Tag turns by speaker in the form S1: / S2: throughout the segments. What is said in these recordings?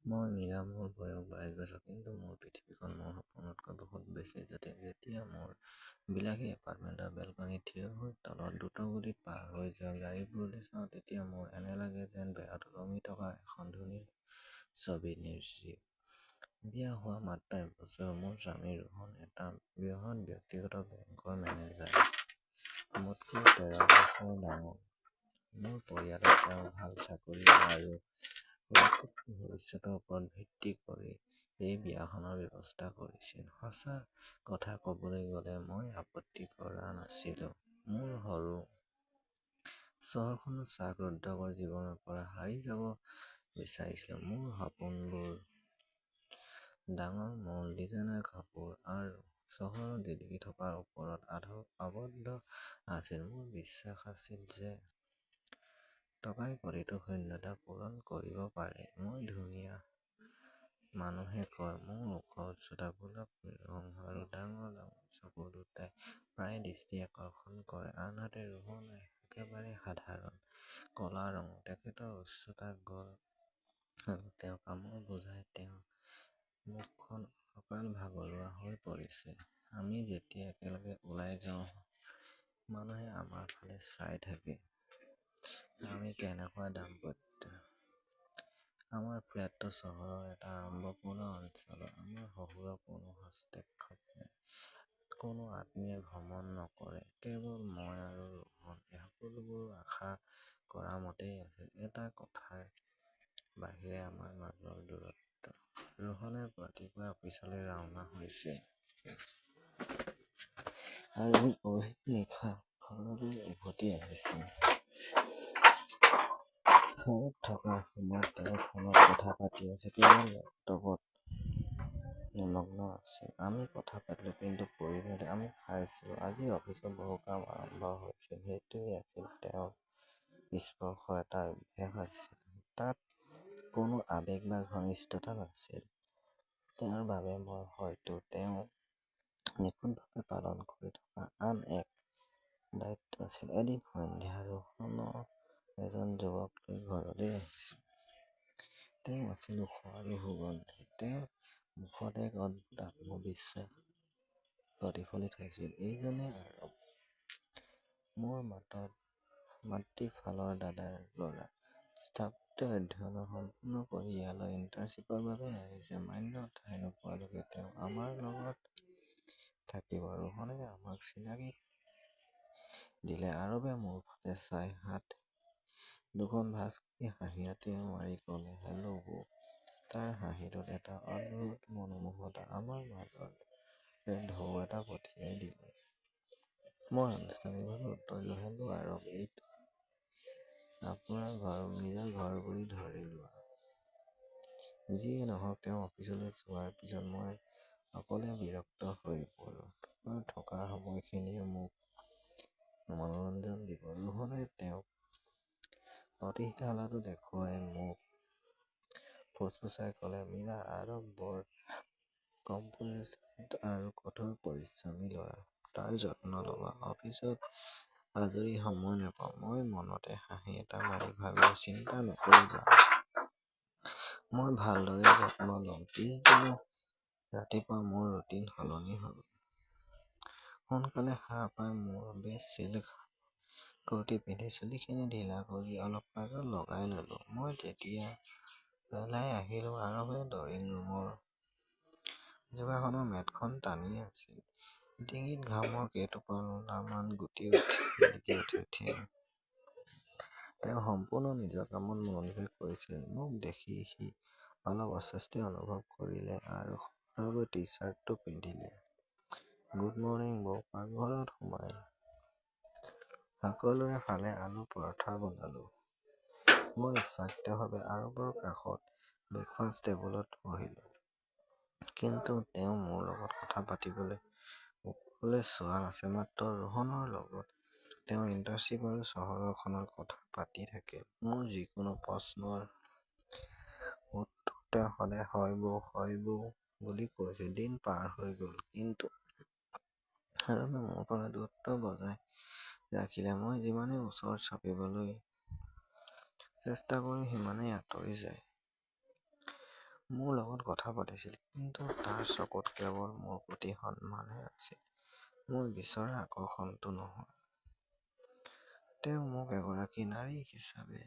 S1: মই মীৰা, মোৰ বয়স 22 বছৰ, কিন্তু মোৰ পৃথিৱীখন মোৰ সপোনতকৈ বহুত বেছি জটিল। যেতিয়া মোৰ বিলাসী এপাৰ্টমেণ্টৰ বেলকনিত থিয় হৈ তলত দ্ৰুতগতিত পাৰ হৈ যোৱা গাড়ীবোৰলৈ চাওঁ, তেতিয়া মোৰ এনে লাগে যেন বেৰত ওলমি থকা এখন ধুনীয়া ছবি নিৰ্জীৱ। বিয়া হোৱা মাত্ৰ এবছৰ, মোৰ স্বামী ৰোহন এটা বৃহৎ ব্যক্তিগত বেংকৰ মেনেজাৰ। মোতকৈ 13 বছৰ ডাঙৰ। মোৰ পৰিয়ালে তেওঁৰ ভাল চাকৰি আৰু সুৰক্ষিত ভৱিষ্যতৰ ওপৰত ভিত্তি কৰি এই বিয়াখনৰ ব্যৱস্থা কৰিছিল। সঁচা কথা ক'বলৈ গ'লে মই আপত্তি কৰা নাছিলো। মোৰ সৰু চহৰখনৰ চাক-ৰুদ্ধকৰ জীৱনৰ পৰা হাৰি যাব বিচাৰিছিলো। মোৰ সপোনবোৰ ডাঙৰ মল, ডিজাইনাৰ কাপোৰ আৰু চহৰৰ জিলিকি থকাৰ ওপৰত আবদ্ধ আছিল। মোৰ বিশ্বাস আছিল যে টকাই প্ৰতিটো শূন্যতা পূৰণ কৰিব পাৰে। মই ধুনীয়া। মানুহে কয় মোৰ ওখ উচ্চতা, গোলাপী ৰং আৰু ডাঙৰ ডাঙৰ চকু দুটাই প্ৰায় দৃষ্টি আকৰ্ষণ কৰে। আনহাতে ৰোহন একেবাৰে সাধাৰণ, ক'লা ৰঙৰ। তেখেতৰ উচ্চতা গড় আৰু তেওঁৰ কামৰ বোজাই তেওঁৰ মুখখন অকাল ভাগৰুৱা হৈ পৰিছে। আমি যেতিয়া একেলগে ওলাই যাওঁ, মানুহে আমাৰ ফালে চাই থাকে। আমি কেনেকুৱা দাম্পত্য। আমাৰ ফ্লেটটো চহৰৰ এটা আড়ম্বৰপূৰ্ণ অঞ্চলত। আমাৰ শহুৰৰ কোনো হস্তক্ষেপ নাই, কোনো আত্মীয়ে ভ্ৰমণ নকৰে, কেৱল মই আৰু ৰোহন। সকলোবোৰ আশা কৰা মতেই আছিল। এটা কথাৰ বাহিৰে আমাৰ মাজৰ দূৰত্ব। ৰোহনে ৰাতিপুৱা অফিচলৈ ৰাওনা হৈছে আৰু গভীৰ নিশা ঘৰলৈ উভতি আহিছে। ঘৰত থকাৰ সময়ত তেওঁ ফোনত কথা পাতি আছে, কেৱল লেপটপত নিমগ্ন আছিল। আমি কথা পাতিলো, কিন্তু পৰিৱৰ্তে আমি খাইছিলো। আজি অফিচত বহু কাম আৰম্ভ হৈছিল। সেইটোৱেই আছিল তেওঁৰ স্পৰ্শ। এটা অভ্যাস আছিল। তাত কোনো আৱেগ বা ঘনিষ্ঠতা নাছিল। তেওঁৰ বাবে মই হয়তো তেওঁ নিখুঁতভাৱে পালন কৰি থকা আন এক দায়িত্ব আছিল। এদিন সন্ধিয়া ৰোহন এজন যুৱক লৈ ঘৰলৈ আহিছিল। তেওঁ আছিল ওখ আৰু সুগন্ধি। তেওঁৰ মুখত এক অদ্ভুত আত্মবিশ্বাস প্ৰতিফলিত হৈছিল। এইজনেই আৰৱ। মোৰ মাতৃফালৰ দাদাৰ ল'ৰা। স্থাপত্য অধ্যয়ন সম্পূৰ্ণ কৰি ইয়ালৈ ইণ্টাৰ্ণশ্বিপৰ বাবে আহিছে। মান্য ঠাই নোপোৱালৈকে তেওঁ আমাৰ লগত থাকিব। ৰোহনে আমাক চিনাকি দিলে। আৰৱে মোৰ ফালে চাই হাত দুখন ভাঁজ কৰি হাঁহিয়তি মাৰি ক'লে, হেল্ল' বৌ। তাৰ হাঁহিটোত এটা অদ্ভুত মনোমোহতা। আমাৰ মাজৰে ঢৌ এটা পঠিয়াই দিলে। মই আনুষ্ঠানিকভাৱে উত্তৰ দিলো, হেল্ল' আৰৱ। এইটো আপোনাৰ নিজৰ ঘৰ বুলি ধৰি লোৱা। যিয়েই নহওক, তেওঁ অফিচলৈ যোৱাৰ পিছত মই অকলে বিৰক্ত হৈ পৰো। কেৱল থকাৰ সময়খিনিয়ে মোক মনোৰঞ্জন দিব। ৰোহনে তেওঁক অতিথিশালাটো দেখুৱাই মোক ফুচফুচাই ক'লে, মীৰা, আৰৱ বৰ কম্প'জিট আৰু কঠোৰ পৰিশ্ৰমী ল'ৰা। তাৰ যত্ন ল'বা। অফিচত আজৰি সময় নাপাওঁ। মই মনতে হাঁহি এটা মাৰি ভাবিলো, চিন্তা নকৰিবা। মই ভালদৰে যত্ন ল'ম। পিছদিনা ৰাতিপুৱা মোৰ ৰুটিন সলনি হ'ল। সোনকালে সাৰ পাই মোৰ বেষ্ট চিল্ক কুৰ্তি পিন্ধি চুলিখিনি ঢিলা কৰি অলপ কাজল লগাই ল'লো। মই যেতিয়া ওলাই আহিলো, আৰৱে ড্ৰয়িং ৰুমৰ যোগাসনৰ মেটখন টানি আছিল। ডিঙিত ঘামৰ কেইটোপালমান জিলিকি উঠিছিল। তেওঁ সম্পূৰ্ণ নিজৰ কামত মনোনিৱেশ কৰিছিল। মোক দেখি সি অলপ অস্বস্তি অনুভৱ কৰিলে আৰু সুন্দৰকৈ টি-চাৰ্টটো পিন্ধিলে। গুড মৰ্ণিং বৌ। পাকঘৰত সোমাই সকলোৰে ফালে আলু পৰঠা বনালো। মই ইচ্ছাকৃতভাৱে আৰৱৰ কাষত ব্ৰেকফাষ্ট টেবুলত বহিলো। কিন্তু তেওঁ মোৰ লগত কথা পাতিবলৈ ওপৰলৈ চোৱা নাছিল। মাত্ৰ ৰোহনৰ লগত তেওঁ ইণ্টাৰ্ণশ্বিপ আৰু চহৰখনৰ কথা পাতি থাকিল। মোৰ যিকোনো প্ৰশ্নৰ উত্তৰ তেওঁ সদায় হয় বৌ বুলি কৈছিল। দিন পাৰ হৈ গ'ল, কিন্তু আৰৱে মোৰ পৰা দূৰত্ব বজাই ৰাখিলে। মই যিমানেই ওচৰ চাপিবলৈ চেষ্টা কৰো, সিমানেই আঁতৰি যায়। মোৰ লগত কথা পাতিছিল, কিন্তু তাৰ চকুত কেৱল মোৰ প্ৰতি সন্মানহে আছিল। মই বিচৰা আকৰ্ষণটো নহয়। তেওঁ মোক এগৰাকী নাৰী হিচাপে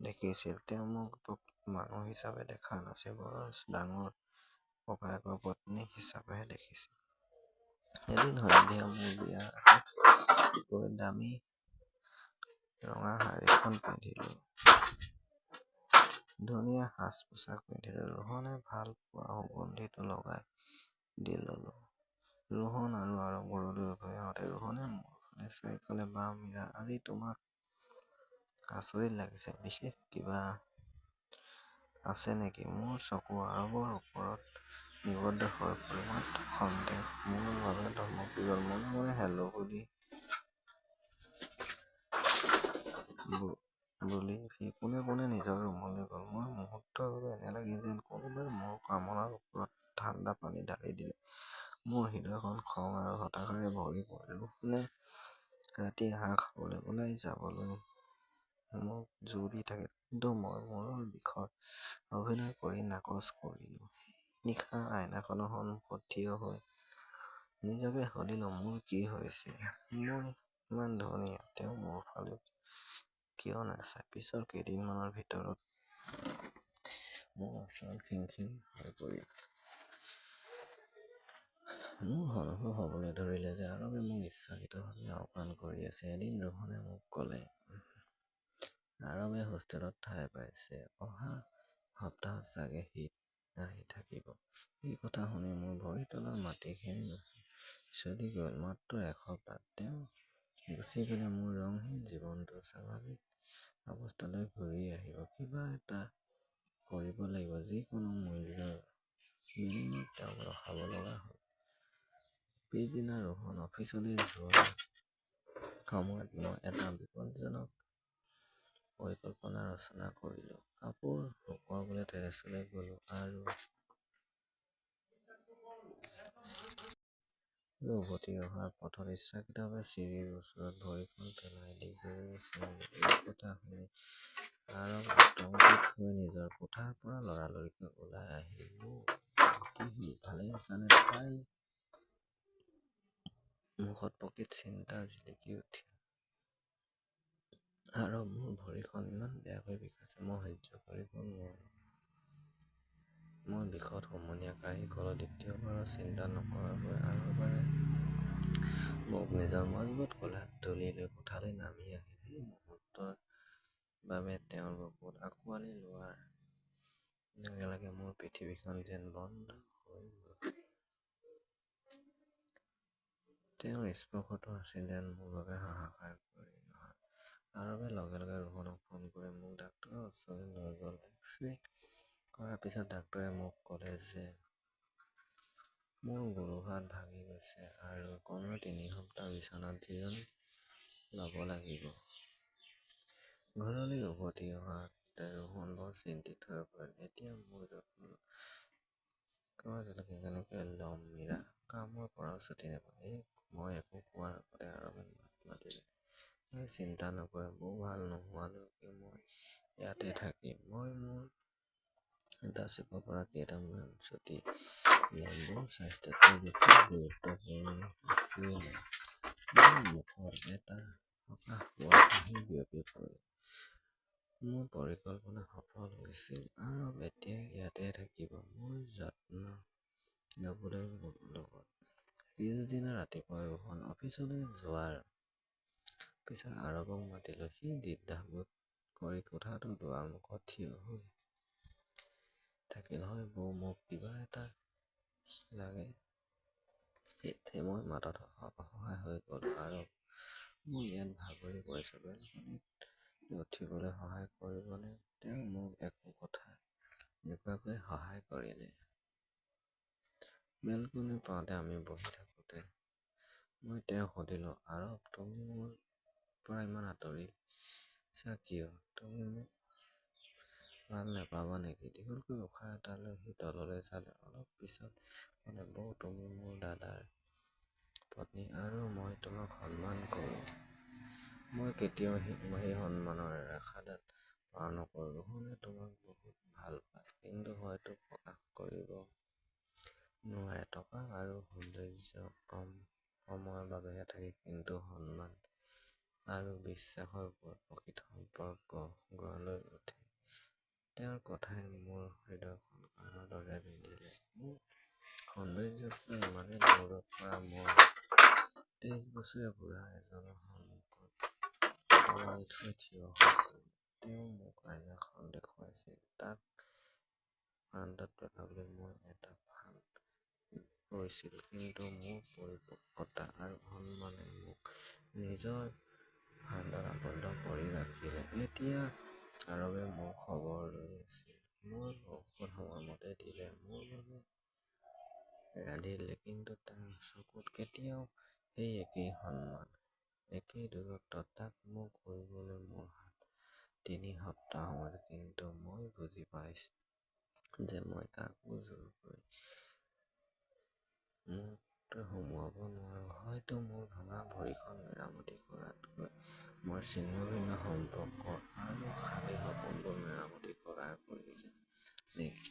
S1: দেখিছিল। তেওঁ মোক প্ৰকৃত মানুহ হিচাপে দেখা নাছিল, বৰঞ্চ ডাঙৰ ককায়েকৰ পত্নী হিচাপেহে দেখিছিল। এদিন সন্ধিয়া মোৰ বিয়াৰ আগত গৈ দামী ৰঙা শাৰীখন পিন্ধিলো। ধুনীয়া সাজ-পোছাক পিন্ধিলো। ৰোহনে ভাল পোৱা সুগন্ধিটো লগাই দি ললো। ৰোহন আৰু আৰৱলৈ উভতি আহোঁতে ৰোহনে মোৰ ফালে চাই ক'লে, বাহ মীৰা, আজি তোমাক আচৰিত লাগিছে। বিশেষ কিবা আছে নেকি? মোৰ চকু আৰৱৰ ওপৰত নিবদ্ধ হৈ পৰিল। মাত্ৰ সন্দেহ মোৰ বাবে ধমকি গ'ল। মনে মনে হেল্ল' বুলি সি পোনে পোনে নিজৰ ৰুমলৈ গ'ল। মই মুহূৰ্তৰ বাবে এনে লাগিল যেন কোনোবাই মোৰ কামনাৰ ওপৰত ঠাণ্ডা পানী ঢালি দিলে। মোৰ হৃদয়খন খং আৰু হতাশাৰে ভৰি পৰিল। ৰোহনে ৰাতি আহাৰ খাবলৈ ওলাই যাবলৈ মোক জোৰ দি থাকিল, কিন্তু মই মূৰৰ বিষত অভিনয় কৰি নাকচ কৰিলো। সেই নিশা আইনাখনৰ সন্মুখত থিয় হৈ নিজকে সুধিলো, মোৰ কি হৈছে? মই ইমান ধুনীয়া, তেওঁ মোৰ ফালে কিয় নাচায়? পিছৰ কেইদিনমানৰ ভিতৰত মোৰ আচৰণ খিংখিঙি হৈ পৰিল। মোৰ অনুভৱ হ'বলৈ ধৰিলে যে আৰৱে মোক ইচ্ছাকৃতভাৱে আওকাণ কৰি আছে। এদিন ৰোহনে মোক ক'লে, আৰৱে হোষ্টেলত ঠাই পাইছে, অহা সপ্তাহত চাগে সি আহি থাকিব। এই কথা শুনি মোৰ ভৰিৰ তলৰ মাটিখিনি চলি গ'ল। মাত্ৰ এসপ্তাহ তেওঁ গুচি গ'লে মোৰ ৰঙহীন জীৱনটো স্বাভাৱিক অৱস্থালৈ ঘূৰি আহিব। কিবা এটা কৰিব লাগিব। যিকোনো মূল্যৰ বিনিময়ত তেওঁক ৰখাব লগা হ'ল। পিছদিনা ৰোহন অফিচলৈ যোৱাৰ সময়ত মই এটা বিপদজনক পৰিকল্পনা ৰচনা কৰিলো। কাপোৰ শুকুৱাবলৈ টেৰেছলৈ গ'লো আৰু উভতি অহাৰ পথত ইচ্ছাকৃতভাৱে চিৰিৰ ওচৰত ভৰিখন পেলাই দি জোৰেৰে চিঞৰিলো। এই কথা শুনি আৰৱ আতংকিত হৈ নিজৰ কোঠাৰ পৰা লৰালৰিকৈ ওলাই আহিল। কি হ'ল, ভালে আছানে? তাইৰ মুখত প্ৰকৃত চিন্তা জিলিকি উঠিল। আৰৱ, মোৰ ভৰিখন ইমান বেয়াকৈ বিষাইছে, মই সহ্য কৰিব নোৱাৰো। মই বিষত হুমুনিয়াহ কাঢ়ি ক'লো। দ্বিতীয়বাৰৰ চিন্তা নকৰাকৈ আৰৱে মোক নিজৰ মজবুত কোলাত তুলি লৈ কোঠালৈ নামি আহিল। সেই মুহূৰ্তৰ বাবে তেওঁৰ বুকুত আঁকোৱালি লোৱাৰ লগে লগে মোৰ পৃথিৱীখন যেন বন্ধ হৈ গ'ল। তেওঁৰ স্পৰ্শটো আছিল যেন মোৰ বাবে হাহাকাৰ কৰি অহা। আৰৱে লগে লগে ৰোহনক ফোন কৰি মোক ডাক্তৰৰ ওচৰলৈ লৈ গ'ল। এক্স-ৰে কৰাৰ পিছত ডাক্তৰে মোক ক'লে যে মোৰ গোৰোহাট ভাঙি গৈছে আৰু কমেও ৩ সপ্তাহ বিচনাত জিৰণি ল'ব লাগিব। ঘৰলৈ উভতি অহাতে ৰোহন বৰ চিন্তিত হৈ পৰিল। এতিয়া মোৰ যত্ন কেনেকৈ ল'ম মীৰা? কামৰ পৰাও ছুটি নাপাওঁ। মই একো কোৱাৰ আগতে আৰৱে মাত মাতিলে, তই চিন্তা নকৰিবি, বৌ ভাল নোহোৱালৈকে মই ইয়াতে থাকিম। মই মোৰ ইণ্টাৰ্ণশ্বিপৰ পৰা কেইদিনমান ছুটি ল'ম। বৌৰ স্বাস্থ্যতকৈ বেছি গুৰুত্বপূৰ্ণ একোৱেই নাই। মোৰ মুখত এটা সকাহ পোৱা হাঁহি বিয়পি পৰিল। মোৰ পৰিকল্পনা সফল হৈছিল। আৰৱ এতিয়া ইয়াতে থাকিব, মোৰ যত্ন ল'বলৈ মোৰ লগত। পিছদিনা ৰাতিপুৱা ৰোহন অফিচলৈ যোৱাৰ পিছত আৰৱক মাতিলো। সি দ্বিধাবোধ কৰি কোঠাটোৰ দুৱাৰমুখত থিয় হৈ থাকিল। হয় বৌ, মোক কিবা এটা লাগে। মই মাতত অসহায় হৈ গ'লো। আৰৱ, মই ইয়াত ভাগৰি পৰিছো, বেলকনিত উঠিবলৈ সহায় কৰিবনে? তেওঁ মোক একো কথা নোকোৱাকৈ সহায় কৰিলে। বেলকনি পাওঁতে আমি বহি থাকোঁতে মই তেওঁক সুধিলো, আৰৱ, তুমি মোৰ পৰা ইমান আঁতৰিছা কিয়? তুমি মোক ভাল নাপাবা নেকি? দীঘলকৈ উশাহ এটা লৈ সি তললৈ চালে। অলপ পিছত ক'লে, বৌ, তুমি মোৰ দাদাৰ পত্নী আৰু মই তোমাক সন্মান কৰোঁ। মই কেতিয়াও সেই সন্মানৰ ৰেখাডাল পাৰ নকৰোঁ। ৰোহনে তোমাক বহুত ভাল পায়। কিন্তু হয়তো প্ৰকাশ কৰিব নোৱাৰে। টকা আৰু সৌন্দৰ্য কম সময়ৰ বাবেহে থাকে, কিন্তু সন্মান আৰু বিশ্বাসৰ ওপৰত প্ৰকৃত সম্পৰ্ক গঢ় লৈ উঠে। তেওঁৰ কথাই মোৰ হৃদয়খন কাণৰ দৰে বিন্ধিলে। মোৰ সৌন্দৰ্যক ইমানেই দূৰত পৰা মই 23 বছৰীয়া বুঢ়া এজনৰ সন্মুখত ওলাই থৈ থিয় হৈছিলোঁ। তেওঁ মোক আইনাখন দেখুৱাইছিল। তাক প্ৰান্তত দেখাবলৈ মই এটা ফান্দ লৈছিল, কিন্তু মোৰ পৰিপক্কতা আৰু সন্মানে মোক নিজৰ ফান্দত আবদ্ধ কৰি ৰাখিলে। এতিয়া আৰৱে মোৰ খবৰ লৈ আছিল। মোৰ ঔষধ সময়মতে দিলে, মোৰ বাবে ৰান্ধিলে, কিন্তু তাৰ চকুত কেতিয়াও সেই একেই সন্মান, একেই দূৰত্ব। তাক মোক কৰিবলৈ মোৰ হাতত 3 সপ্তাহ সময়, কিন্তু মই বুজি পাইছোঁ যে মই কাকো জোৰ কৰি মুক্ত সুমুৱাব নোৱাৰো। হয়তো মোৰ ভঙা ভৰিখন মেৰামতি কৰাতকৈ মোৰ ছিন্নভিন্ন সম্পৰ্ক আৰু খালী সপোনবোৰ মেৰামতি কৰাৰ প্ৰয়োজন নেকি?